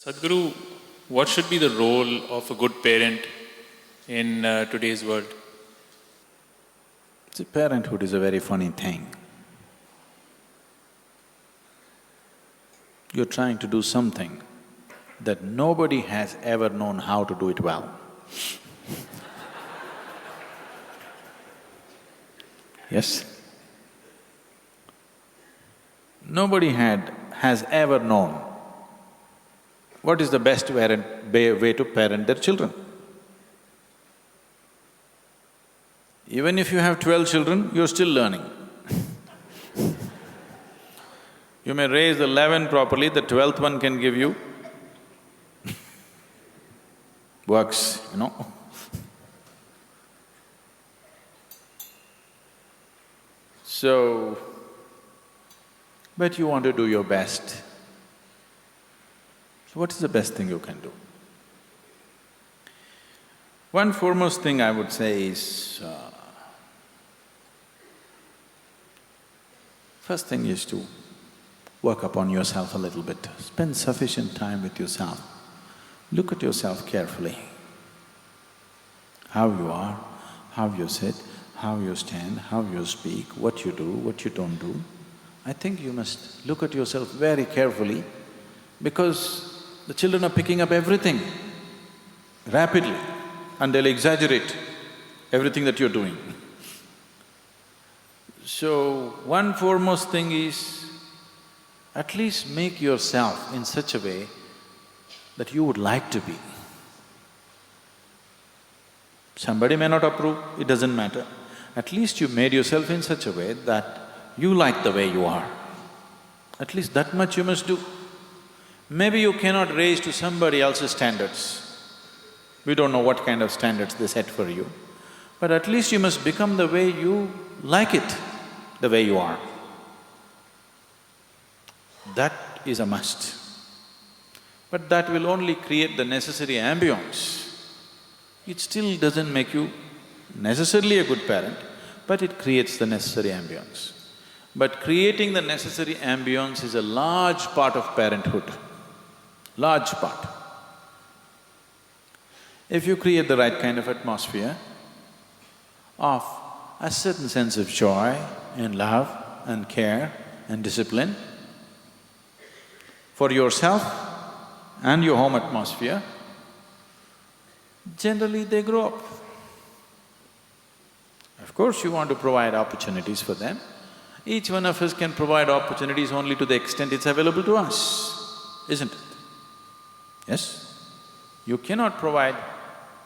Sadhguru, what should be the role of a good parent in today's world? See, parenthood is a very funny thing. You're trying to do something that nobody has ever known how to do it well. Yes? Nobody has ever known what is the best way to parent their children. Even if you have 12 children, you're still learning. You may raise 11 properly, the 12th one can give you works, you know. So, but you want to do your best. So what is the best thing you can do? One foremost thing I would say is, first thing is to work upon yourself a little bit. Spend sufficient time with yourself. Look at yourself carefully. How you are, how you sit, how you stand, how you speak, what you do, what you don't do. I think you must look at yourself very carefully because the children are picking up everything rapidly and they'll exaggerate everything that you're doing. So, one foremost thing is, at least make yourself in such a way that you would like to be. Somebody may not approve, it doesn't matter. At least you made yourself in such a way that you like the way you are. At least that much you must do. Maybe you cannot raise to somebody else's standards. We don't know what kind of standards they set for you, but at least you must become the way you like it, the way you are. That is a must. But that will only create the necessary ambience. It still doesn't make you necessarily a good parent, but it creates the necessary ambience. But creating the necessary ambience is a large part of parenthood, large part. If you create the right kind of atmosphere of a certain sense of joy and love and care and discipline for yourself and your home atmosphere, generally they grow up. Of course, you want to provide opportunities for them. Each one of us can provide opportunities only to the extent it's available to us, isn't it? Yes? You cannot provide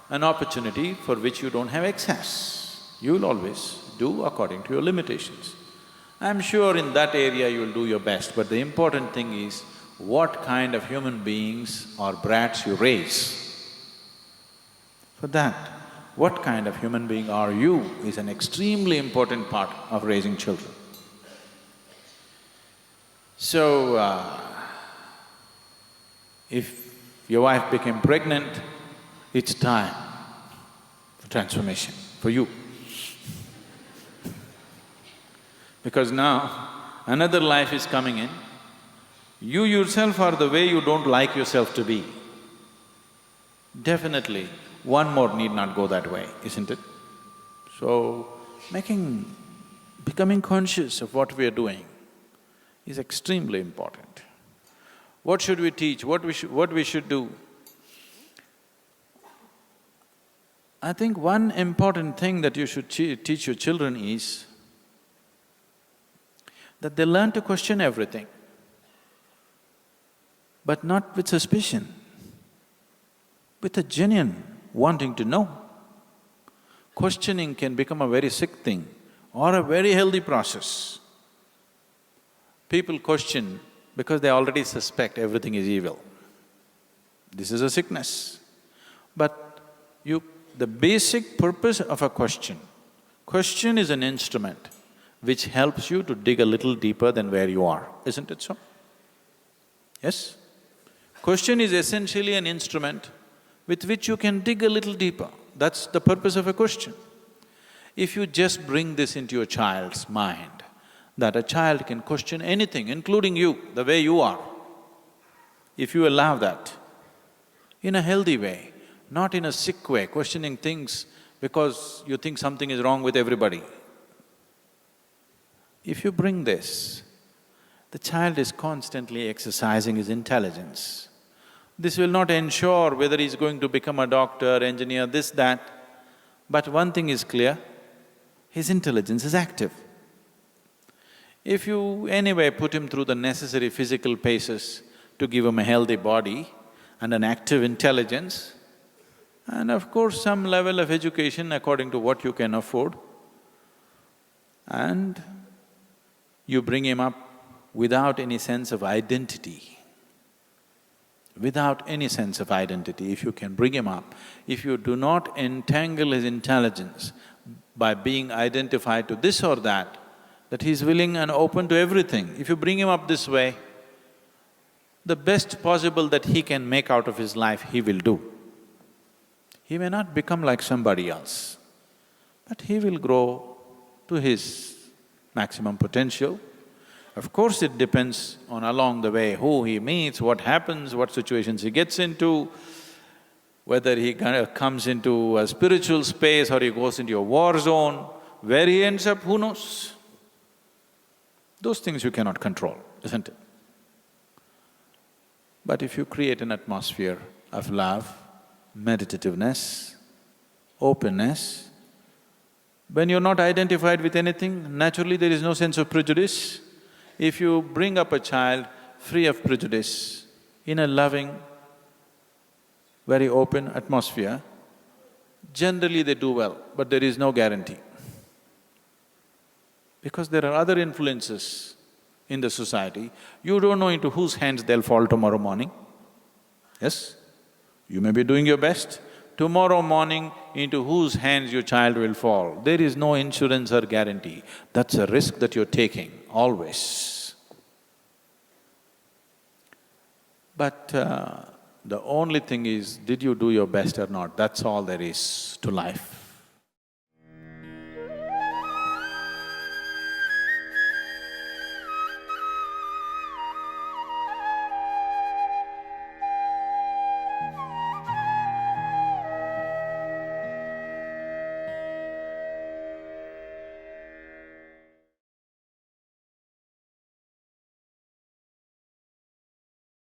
an opportunity for which you don't have access. You'll always do according to your limitations. I'm sure in that area you'll do your best, but the important thing is what kind of human beings or brats you raise. For that, what kind of human being are you is an extremely important part of raising children. So, if your wife became pregnant, it's time for transformation for you. Because now another life is coming in, you yourself are the way you don't like yourself to be. Definitely, one more need not go that way, isn't it? So, becoming conscious of what we are doing is extremely important. What should we teach? What we should do? I think one important thing that you should teach your children is that they learn to question everything, but not with suspicion, with a genuine wanting to know. Questioning can become a very sick thing or a very healthy process. People question because they already suspect everything is evil. This is a sickness. But the basic purpose of a question is an instrument which helps you to dig a little deeper than where you are, isn't it so? Yes? Question is essentially an instrument with which you can dig a little deeper. That's the purpose of a question. If you just bring this into your child's mind, that a child can question anything, including you, the way you are, if you allow that, in a healthy way, not in a sick way, questioning things because you think something is wrong with everybody. If you bring this, the child is constantly exercising his intelligence. This will not ensure whether he's going to become a doctor, engineer, this, that, but one thing is clear, his intelligence is active. If you anyway put him through the necessary physical paces to give him a healthy body and an active intelligence, and of course some level of education according to what you can afford, and you bring him up without any sense of identity. Without any sense of identity, if you can bring him up, if you do not entangle his intelligence by being identified to this or that he's willing and open to everything, if you bring him up this way, the best possible that he can make out of his life, he will do. He may not become like somebody else, but he will grow to his maximum potential. Of course, it depends on along the way who he meets, what happens, what situations he gets into, whether he kind of comes into a spiritual space or he goes into a war zone, where he ends up, who knows? Those things you cannot control, isn't it? But if you create an atmosphere of love, meditativeness, openness, when you're not identified with anything, naturally there is no sense of prejudice. If you bring up a child free of prejudice, in a loving, very open atmosphere, generally they do well, but there is no guarantee. Because there are other influences in the society, you don't know into whose hands they'll fall tomorrow morning. Yes? You may be doing your best, tomorrow morning into whose hands your child will fall, there is no insurance or guarantee. That's a risk that you're taking, always. But the only thing is, did you do your best or not? That's all there is to life.